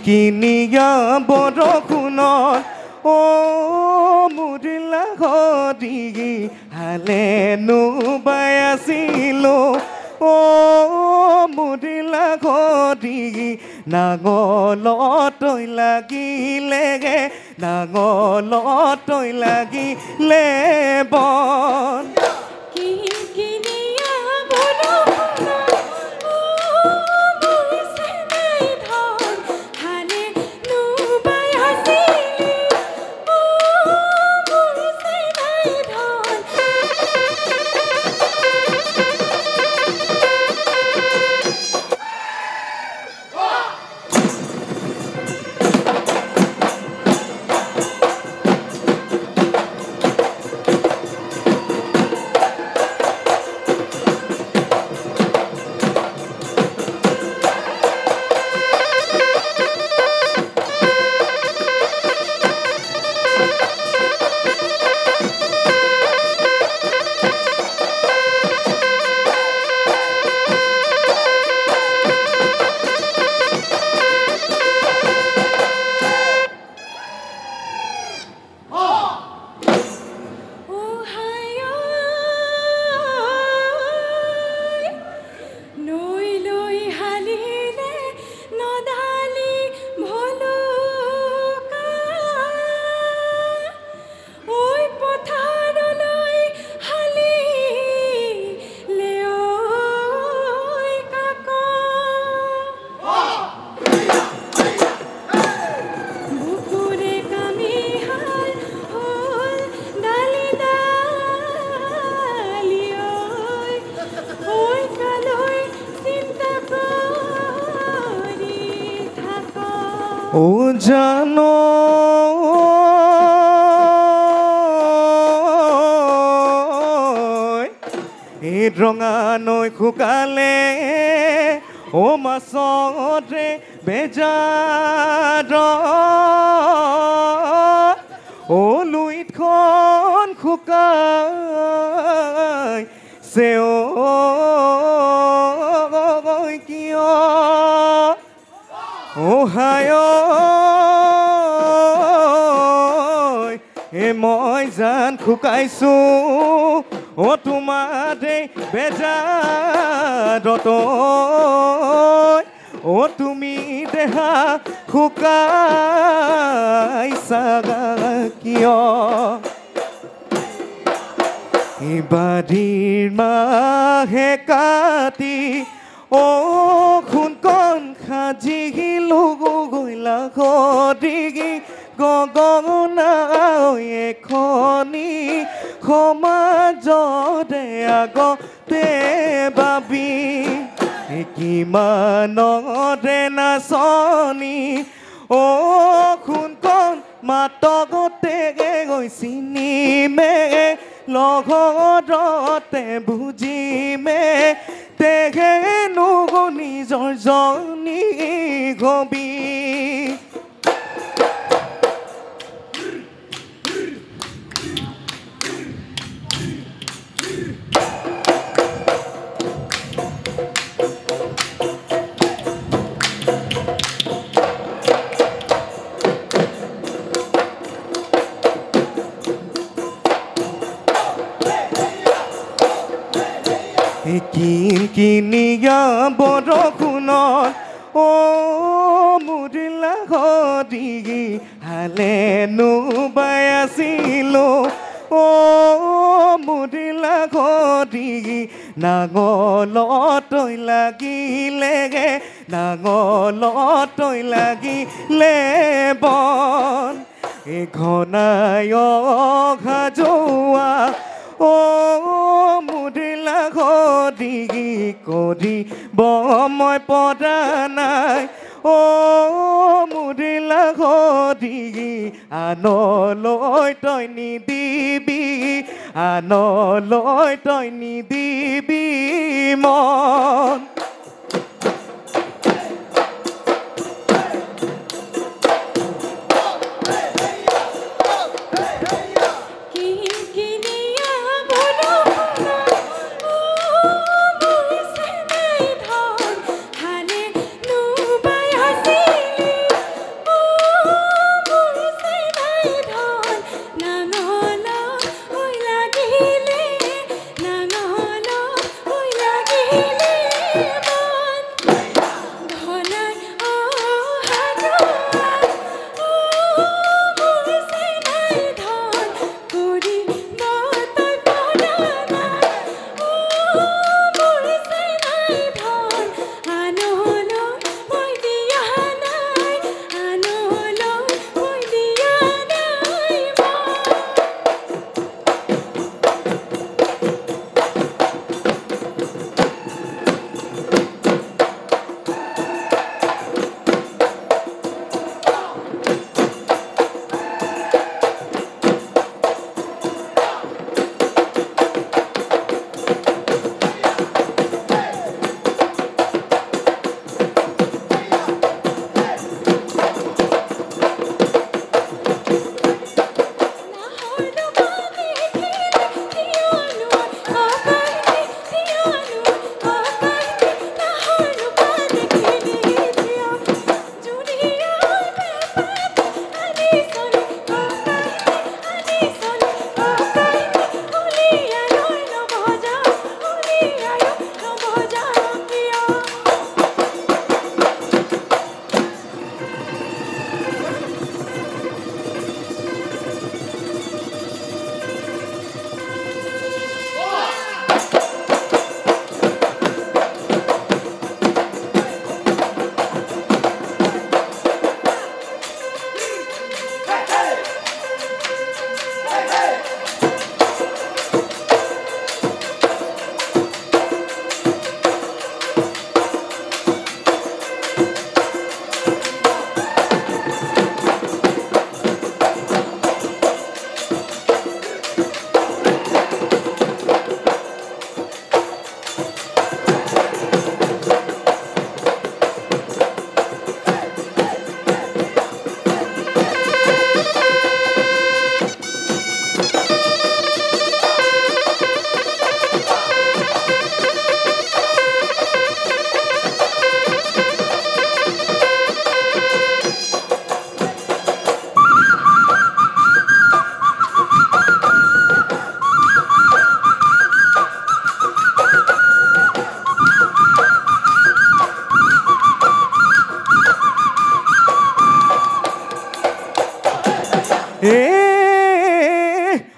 কিনিয়া বৰষুণত মুৰিলা ঘৰি হালেনো বাই আছিলো মুৰিলা ঘৰি নাঙলতৈ লাগিলেগে নাঙলতৈ লাগিলে বন জানো এই ৰঙা নৈ শুকালে মাছৰে বেজাৰ লুইতখন শুকাই চেও কিয় হায় মই জান শুকাইছো তোমাৰে বেজাৰত তুমি দেহা শুকাইছা কিয় বাৰীৰ মাহে কাটি খুনকণ সাজিলো গইলা ঘৰি গগনা এখনি সমাজৰে আগতে বাবি কিমানৰে নাচনি খুনকণ মাতকতে গৈ চিনিমে লগতে বুজিমে তেহেনো নিজৰ জনী গবি কিনিয়া বৰষুণত মুৰিলা ঘৰি হালেনো বাই আছিলো মুৰিলা ঘৰি নাঙলতৈ লাগিলেগে নাঙলতৈ লাগিলে বন ঘনাই অঘা যোৱা মুৰিলা ঘৰি কৰিব মই পৰা নাই মুৰিলা ঘৰি আনলৈ তই নিদিবি আনলৈ তই নিদিবি মন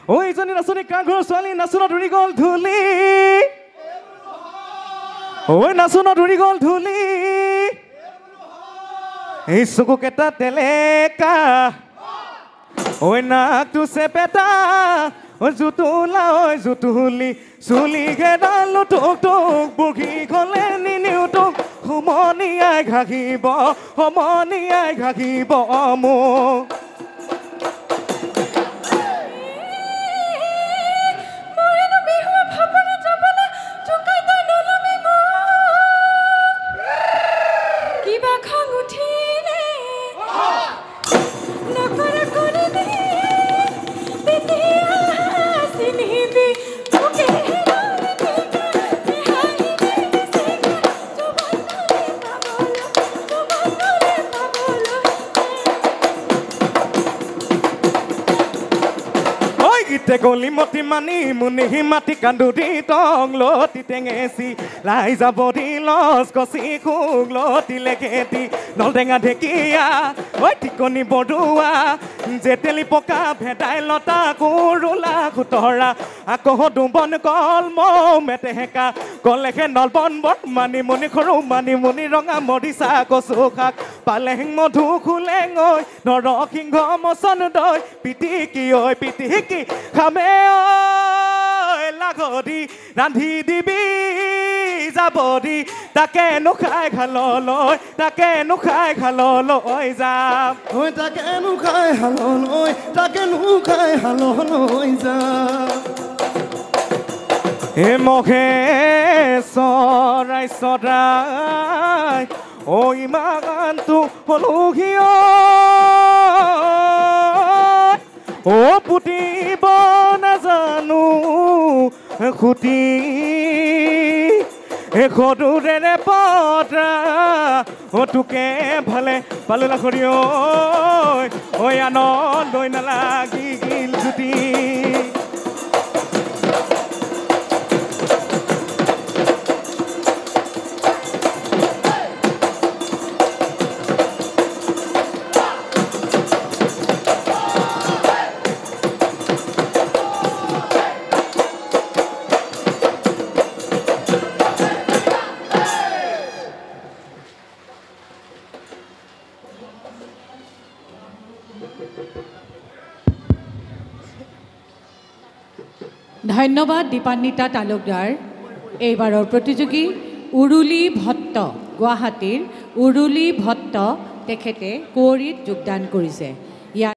ঐ ইজনী নাচনী কাৰ ঘৰৰ ছোৱালী নাচনত উৰি গ'ল ধূলি ঐ নাচনত উৰি গ'ল ধূলি এই চকুকেইটা তেলেকা ঐ নাকটো চেপেটা ঐ জুতুলা ঐ জুতুলি চুলি ঘেৰালো টুক টুক বুঢ়ী গ'লে নিনিও তোক সমনীয়াই ঘাঁহিব মোক গলি মতি মানি মুনি মাটি কান্দুৰি টং লতি টেঙেচি লাই যাব দি লচ কচি খুগ লতি লেখেতি নল টেঙা ঢেকীয়া ঐ টিকনি বৰুৱা জেতেলি পকা ভেদাই লতা কুৰুলা খুতৰা আকৌ দুবন কল মেটেকা কলেহে নলবন বট মানিমুনি সৰু মানিমুনি ৰঙা মৰিচা কচু শাক পালেং মধু খোলেং ঐ নৰসিংহ মচন দৈ পিটিকি ঐ পিটিকি খামে ঐ লাগৰি ৰান্ধি দিবি যাব দি তাকে নোখাই খাললৈ যাম ঐ তাকে নোখাই হাললৈ যাম হে মহে চৰাই ঐ ইমানটো হলুহিয় পুতিব নাজানো খুটি সদূৰেৰে পত্ৰা তোকে ভালে পালো লাখৰি ঐ আনন্দ নালাগিল জুতি ধন্যবাদ দীপান্বিতা তালুকদাৰ এইবাৰৰ প্ৰতিযোগী উৰুলি ভট্ট গুৱাহাটীৰ উৰুলি ভট্ট তেখেতে কুঁৱৰীত যোগদান কৰিছে